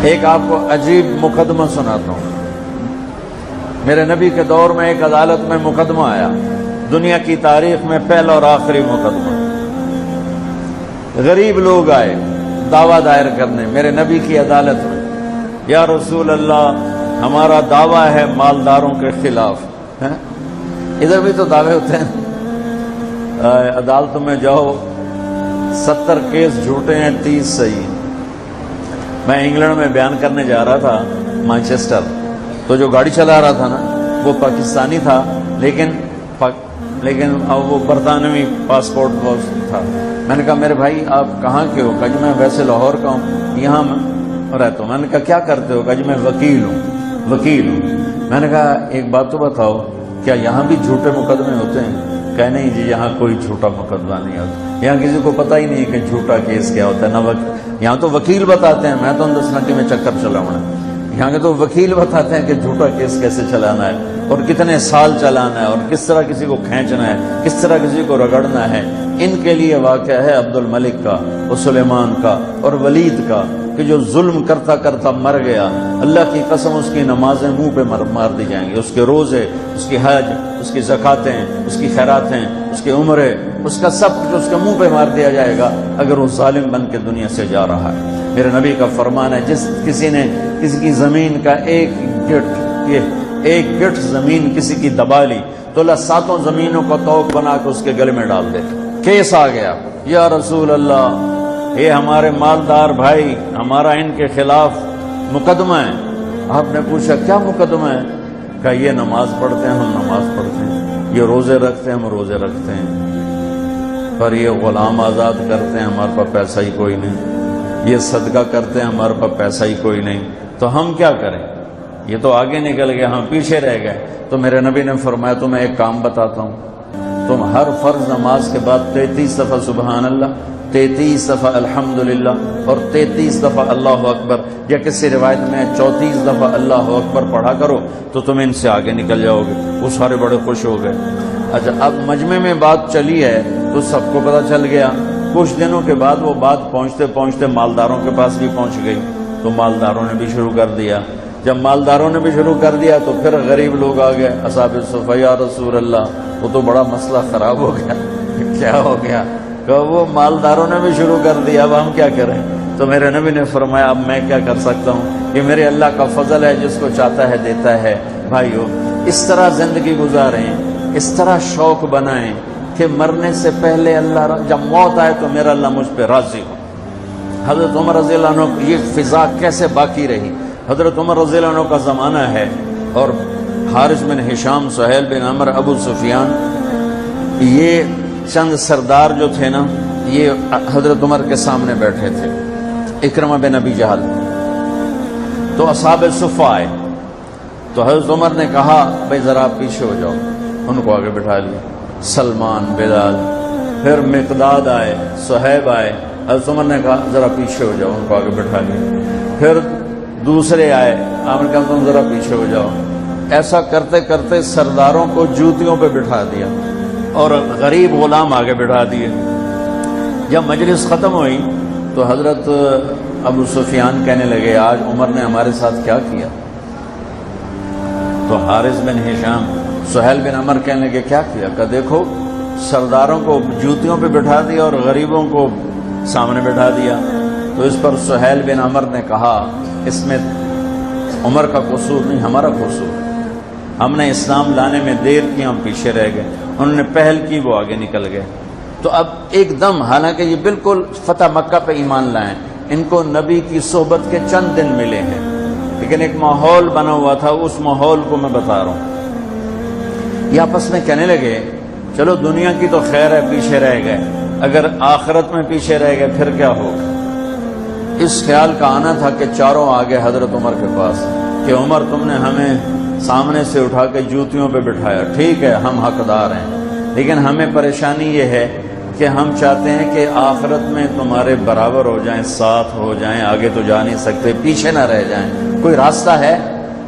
ایک آپ کو عجیب مقدمہ سناتا ہوں۔ میرے نبی کے دور میں ایک عدالت میں مقدمہ آیا، دنیا کی تاریخ میں پہلا اور آخری مقدمہ۔ غریب لوگ آئے دعویٰ دائر کرنے میرے نبی کی عدالت میں، یا رسول اللہ ہمارا دعویٰ ہے مالداروں کے خلاف۔ ادھر بھی تو دعوے ہوتے ہیں، عدالتوں میں جاؤ 70 کیس جھوٹے ہیں 30 صحیح۔ میں انگلینڈ میں بیان کرنے جا رہا تھا مانچسٹر، تو جو گاڑی چلا رہا تھا نا وہ پاکستانی تھا، لیکن وہ برطانوی پاسپورٹ تھا۔ میں نے کہا میرے بھائی آپ کہاں کے ہو؟ کہا جی میں ویسے لاہور کا ہوں، یہاں میں رہتا ہوں۔ میں نے کہا کیا کرتے ہو؟ کہا جی میں وکیل ہوں۔ میں نے کہا ایک بات تو بتاؤ، کیا یہاں بھی جھوٹے مقدمے ہوتے ہیں؟ کہ نہیں جی یہاں کوئی جھوٹا مقدمہ نہیں ہوتا، یہاں کسی کو پتہ ہی نہیں کہ جھوٹا کیس کیا ہوتا ہے۔ نہ یہاں تو وکیل بتاتے ہیں، میں تو 10 گھنٹے میں چکر چلاؤں گا، یہاں کے تو وکیل بتاتے ہیں کہ جھوٹا کیس کیسے چلانا ہے اور کتنے سال چلانا ہے اور کس طرح کسی کو کھینچنا ہے، کس طرح کسی کو رگڑنا ہے۔ ان کے لیے واقعہ ہے عبد الملک کا اور سلیمان کا اور ولید کا، کہ جو ظلم کرتا کرتا مر گیا۔ اللہ کی قسم اس کی نمازیں منہ پہ مار دی جائیں گی، اس کے روزے، اس کی حج، اس کی زکاتیں، اس کی خیراتیں، اس کے عمرے، اس کا سب کچھ اس کے منہ پہ مار دیا جائے گا اگر وہ ظالم بن کے دنیا سے جا رہا ہے۔ میرے نبی کا فرمان ہے جس کسی نے کسی کی زمین کا ایک گٹھ زمین کسی کی دبا لی تو اللہ 7 زمینوں کا توق بنا کے اس کے گلے میں ڈال دے۔ کیس آ گیا، یا رسول اللہ یہ ہمارے مالدار بھائی، ہمارا ان کے خلاف مقدمہ ہے۔ آپ نے پوچھا کیا مقدمہ ہے؟ کہا یہ نماز پڑھتے ہیں ہم نماز پڑھتے ہیں، یہ روزے رکھتے ہیں ہم روزے رکھتے ہیں، پر یہ غلام آزاد کرتے ہیں ہمارے پاس پیسہ ہی کوئی نہیں، یہ صدقہ کرتے ہیں ہمارے پاس پیسہ ہی کوئی نہیں، تو ہم کیا کریں؟ یہ تو آگے نکل گئے، ہم پیچھے رہ گئے۔ تو میرے نبی نے فرمایا تمہیں ایک کام بتاتا ہوں، تم ہر فرض نماز کے بعد 33 دفعہ سبحان اللہ، 33 دفعہ الحمدللہ اور 33 دفعہ اللہ اکبر، یا کسی روایت میں 34 دفعہ اللہ اکبر پڑھا کرو تو تم ان سے آگے نکل جاؤ گے۔ وہ سارے بڑے خوش ہو گئے۔ اچھا اب مجمع میں بات چلی ہے تو سب کو پتہ چل گیا۔ کچھ دنوں کے بعد وہ بات پہنچتے پہنچتے مالداروں کے پاس بھی پہنچ گئی، تو مالداروں نے بھی شروع کر دیا۔ جب مالداروں نے بھی شروع کر دیا تو پھر غریب لوگ آ گئے، اصحاب الصفہ یا رسول اللہ وہ تو بڑا مسئلہ خراب ہو گیا۔ کیا ہو گیا؟ کہ وہ مالداروں نے بھی شروع کر دیا، اب ہم کیا کریں؟ تو میرے نبی نے فرمایا اب میں کیا کر سکتا ہوں، یہ میرے اللہ کا فضل ہے، جس کو چاہتا ہے دیتا ہے۔ بھائیو اس طرح زندگی گزاریں، اس طرح شوق بنائیں کہ مرنے سے پہلے اللہ جب موت آئے تو میرا اللہ مجھ پہ راضی ہو۔ حضرت عمر رضی اللہ عنہ یہ فضا کیسے باقی رہی؟ حضرت عمر رضی اللہ عنہ کا زمانہ ہے اور حارث بن ہشام، سہیل بن عمر، ابو سفیان، یہ چند سردار جو تھے نا یہ حضرت عمر کے سامنے بیٹھے تھے، اکرمہ بن ابی جہل۔ تو اصحاب صفہ آئے تو حضرت عمر نے کہا بھائی ذرا آپ پیچھے ہو جاؤ، ان کو آگے بٹھا لیا، سلمان، بلال، پھر مقداد آئے، صہیب آئے، حضرت عمر نے کہا ذرا پیچھے ہو جاؤ، ان کو آگے بٹھا لیا، پھر دوسرے آئے، آپ نے کہا تم ذرا پیچھے ہو جاؤ۔ ایسا کرتے کرتے سرداروں کو جوتیوں پہ بٹھا دیا اور غریب غلام آگے بٹھا دیے۔ جب مجلس ختم ہوئی تو حضرت ابو سفیان کہنے لگے آج عمر نے ہمارے ساتھ کیا کیا؟ تو حارث بن ہشام، سہیل بن عمر کہنے لگے کیا کیا؟ کہ دیکھو سرداروں کو جوتیوں پہ بٹھا دیا اور غریبوں کو سامنے بٹھا دیا۔ تو اس پر سہیل بن عمر نے کہا اس میں عمر کا قصور نہیں، ہمارا قصور، ہم نے اسلام لانے میں دیر کی، ہم پیچھے رہ گئے، انہوں نے پہل کی، وہ آگے نکل گئے۔ تو اب ایک دم، حالانکہ یہ بالکل فتح مکہ پہ ایمان لائیں، ان کو نبی کی صحبت کے چند دن ملے ہیں، لیکن ایک ماحول بنا ہوا تھا، اس ماحول کو میں بتا رہا ہوں۔ یہ آپس میں کہنے لگے چلو دنیا کی تو خیر ہے پیچھے رہ گئے، اگر آخرت میں پیچھے رہ گئے پھر کیا ہوگا؟ اس خیال کا آنا تھا کہ چاروں آگے حضرت عمر کے پاس کہ عمر تم نے ہمیں سامنے سے اٹھا کے جوتیوں پہ بٹھایا، ٹھیک ہے ہم حقدار ہیں، لیکن ہمیں پریشانی یہ ہے کہ ہم چاہتے ہیں کہ آخرت میں تمہارے برابر ہو جائیں، ساتھ ہو جائیں، آگے تو جا نہیں سکتے، پیچھے نہ رہ جائیں، کوئی راستہ ہے؟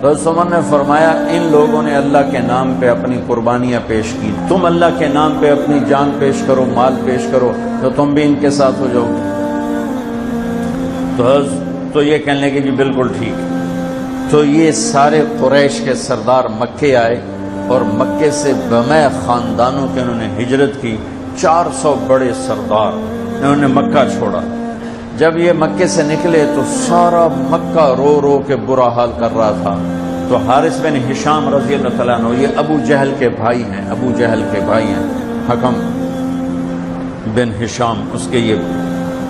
تو حضرت عمر نے فرمایا ان لوگوں نے اللہ کے نام پہ اپنی قربانیاں پیش کی، تم اللہ کے نام پہ اپنی جان پیش کرو، مال پیش کرو، تو تم بھی ان کے ساتھ ہو جاؤ۔ تو تو یہ کہنے لگے جی بالکل ٹھیک. تو یہ سارے قریش کے سردار مکے آئے اور مکے سے بمع خاندانوں کے انہوں نے ہجرت کی. 400 بڑے سردار انہوں نے مکہ چھوڑا. جب یہ مکے سے نکلے تو سارا مکہ رو رو کے برا حال کر رہا تھا. تو حارث بن ہشام رضی اللہ تعالیٰ عنہ، یہ ابو جہل کے بھائی ہیں، ابو جہل کے بھائی ہیں، حکم بن ہشام اس کے یہ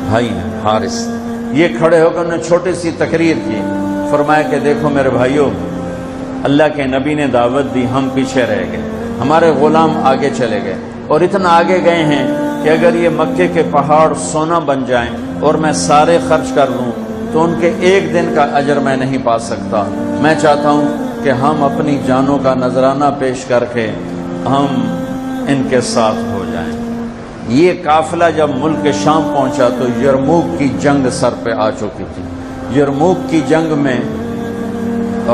بھائی ہیں حارث. یہ کھڑے ہو کر انہوں نے چھوٹی سی تقریر کی. فرمایا کہ دیکھو میرے بھائیوں، اللہ کے نبی نے دعوت دی، ہم پیچھے رہ گئے، ہمارے غلام آگے چلے گئے، اور اتنا آگے گئے ہیں کہ اگر یہ مکے کے پہاڑ سونا بن جائیں اور میں سارے خرچ کر دوں تو ان کے ایک دن کا اجر میں نہیں پا سکتا. میں چاہتا ہوں کہ ہم اپنی جانوں کا نذرانہ پیش کر کے ہم ان کے ساتھ ہو جائیں. یہ قافلہ جب ملک شام پہنچا تو یرموک کی جنگ سر پہ آ چکی تھی. یرموک کی جنگ میں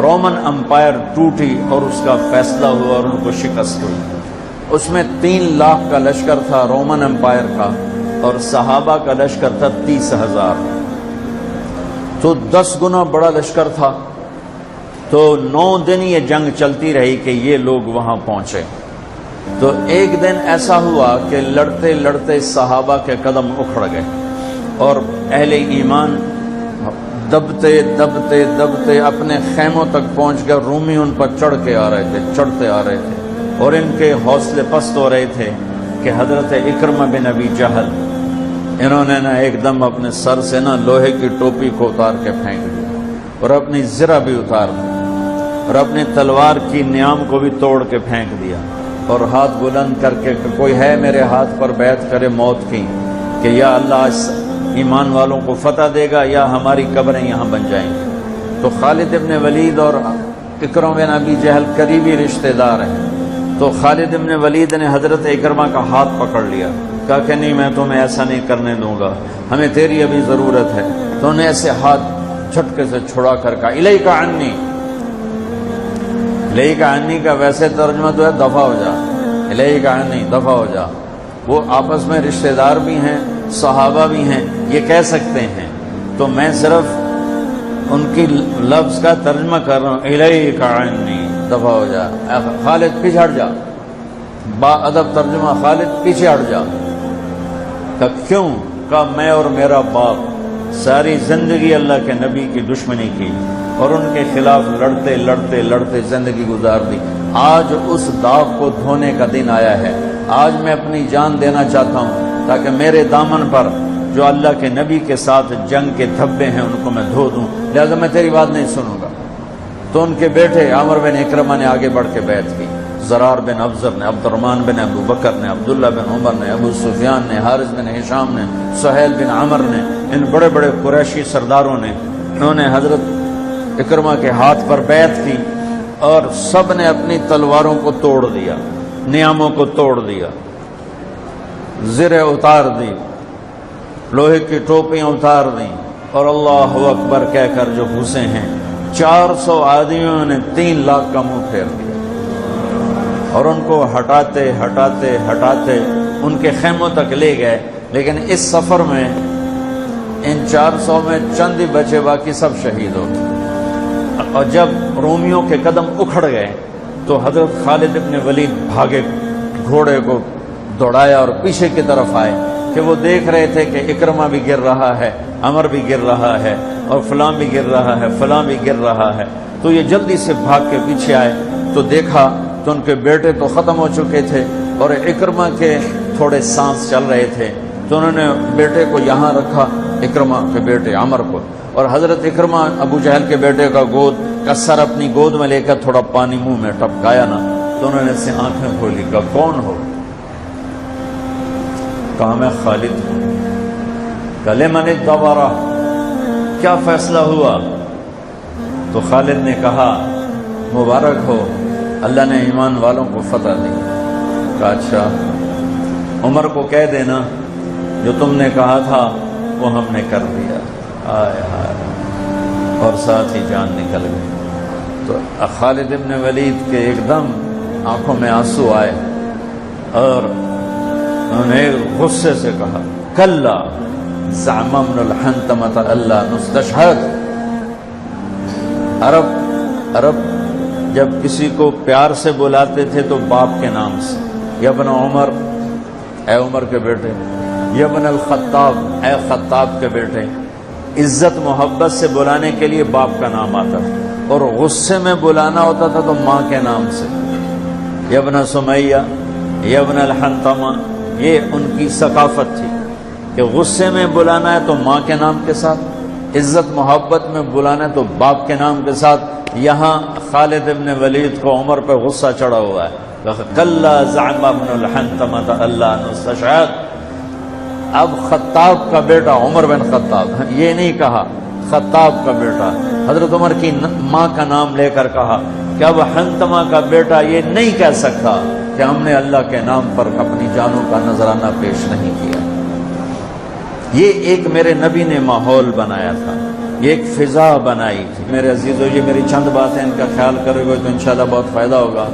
رومن امپائر ٹوٹی اور اس کا فیصلہ ہوا اور ان کو شکست ہوئی. اس میں 3 لاکھ کا لشکر تھا رومن امپائر کا، اور صحابہ کا لشکر تھا 30,000. تو 10 گنا بڑا لشکر تھا. تو 9 دن یہ جنگ چلتی رہی کہ یہ لوگ وہاں پہنچے. تو ایک دن ایسا ہوا کہ لڑتے لڑتے صحابہ کے قدم اکھڑ گئے اور اہل ایمان دبتے دبتے دبتے اپنے خیموں تک پہنچ کر رومی ان پر چڑھ کے آ رہے تھے، چڑھتے آ رہے تھے، اور ان کے حوصلے پست ہو رہے تھے کہ حضرت اکرمہ بن ابی جہل انہوں نے ایک دم اپنے سر سے لوہے کی ٹوپی کو اتار کے پھینک دی اور اپنی زرہ بھی اتار دی اور اپنی تلوار کی نیام کو بھی توڑ کے پھینک دیا، اور ہاتھ بلند کر کے کہ کوئی ہے میرے ہاتھ پر بیعت کرے موت کی کہ یا اللہ اس ایمان والوں کو فتح دے گا یا ہماری قبریں یہاں بن جائیں گی. تو خالد ابن ولید اور اکرمہ بن ابی جہل قریبی رشتہ دار ہیں. تو خالد ابن ولید نے حضرت اکرمہ کا ہاتھ پکڑ لیا، کہا کہ نہیں میں تمہیں ایسا نہیں کرنے دوں گا، ہمیں تیری ابھی ضرورت ہے. تو انہیں ایسے ہاتھ جھٹکے سے چھڑا کر کہا الیک عنی. الیک عنی کا ویسے ترجمہ تو ہے دفع ہو جا، الیک عنی دفع ہو جا. وہ آپس میں رشتہ دار بھی ہیں، صحابہ بھی ہیں، یہ کہہ سکتے ہیں. تو میں صرف ان کی لفظ کا ترجمہ کر رہا ہوں، الیک عنی دفع ہو جا، خالد پیچھے ہٹ جا. با ادب ترجمہ، خالد پیچھے ہٹ جا. کہ کیوں؟ کہ میں اور میرا باپ ساری زندگی اللہ کے نبی کی دشمنی کی اور ان کے خلاف لڑتے لڑتے لڑتے زندگی گزار دی. آج اس داغ کو دھونے کا دن آیا ہے. آج میں اپنی جان دینا چاہتا ہوں تاکہ میرے دامن پر جو اللہ کے نبی کے ساتھ جنگ کے دھبے ہیں ان کو میں دھو دوں، لہذا میں تیری بات نہیں سنوں گا. تو ان کے بیٹے عامر بن اکرمہ نے آگے بڑھ کے بیعت کی، زرار بن ابزر نے، عبد الرحمن بن ابو بکر نے، عبداللہ بن عمر نے، ابو سفیان نے، حارث بن ہشام نے، سہیل بن عمر نے، ان بڑے بڑے قریشی سرداروں نے، انہوں نے حضرت اکرمہ کے ہاتھ پر بیعت کی اور سب نے اپنی تلواروں کو توڑ دیا، نیاموں کو توڑ دیا، زریں اتار دی، لوہے کی ٹوپیاں اتار دیں، اور اللہ اکبر کہہ کر جو گھسے ہیں 400 آدمیوں نے 3 لاکھ کا منہ پھیر دیا اور ان کو ہٹاتے ہٹاتے ہٹاتے ان کے خیموں تک لے گئے. لیکن اس سفر میں ان 400 میں چند ہی بچے، باقی سب شہید ہو گئے. اور جب رومیوں کے قدم اکھڑ گئے تو حضرت خالد ابن ولید بھاگے، گھوڑے کو دوڑایا اور پیچھے کی طرف آئے کہ وہ دیکھ رہے تھے کہ اکرمہ بھی گر رہا ہے، عمر بھی گر رہا ہے، اور فلاں بھی گر رہا ہے، فلاں بھی گر رہا ہے. تو یہ جلدی سے بھاگ کے پیچھے آئے تو دیکھا تو ان کے بیٹے تو ختم ہو چکے تھے اور اکرمہ کے تھوڑے سانس چل رہے تھے. تو انہوں نے بیٹے کو یہاں رکھا، اکرمہ کے بیٹے عمر کو، اور حضرت اکرمہ ابو جہل کے بیٹے کا سر اپنی گود میں لے کر تھوڑا پانی منہ میں ٹپکایا نا. تو انہوں نے اس سے آنکھیں کھولی، کہا کون ہو؟ کہا میں خالد ہوں. کہ لمن الدبرہ، کیا فیصلہ ہوا؟ تو خالد نے کہا مبارک ہو، اللہ نے ایمان والوں کو فتح دی. کہا اچھا، عمر کو کہہ دینا جو تم نے کہا تھا وہ ہم نے کر دیا. آئے ہائے، اور ساتھ ہی جان نکل گئی. تو خالد ابن ولید کے ایک دم آنکھوں میں آنسو آئے اور انہوں نے غصے سے کہا کلا زعم ابن الحنتمۃ اللہ نستشہد. عرب جب کسی کو پیار سے بلاتے تھے تو باپ کے نام سے، یابن عمر، اے عمر کے بیٹے، یابن الخطاب، اے خطاب کے بیٹے، عزت محبت سے بلانے کے لیے باپ کا نام آتا تھا، اور غصے میں بلانا ہوتا تھا تو ماں کے نام سے، یابن سمیہ، یابن الحنطمہ۔ یہ ان کی ثقافت تھی کہ غصے میں بلانا ہے تو ماں کے نام کے ساتھ، عزت محبت میں بلانا ہے تو باپ کے نام کے ساتھ۔ یہاں خالد ابن ولید کو عمر پہ غصہ چڑھا ہوا ہے، کلا زعم ابن الحنطمہ اللہ نستشهد۔ اب خطاب کا بیٹا عمر بن خطاب، یہ نہیں کہا خطاب کا بیٹا، حضرت عمر کی ماں کا نام لے کر کہا کہ اب حنطمہ کا بیٹا یہ نہیں کہہ سکتا کہ ہم نے اللہ کے نام پر اپنی جانوں کا نذرانہ پیش نہیں کیا۔ یہ ایک میرے نبی نے ماحول بنایا تھا، یہ ایک فضا بنائی تھی۔ میرے عزیزو، یہ میری چند باتیں، ان کا خیال کرو گے تو انشاءاللہ بہت فائدہ ہوگا۔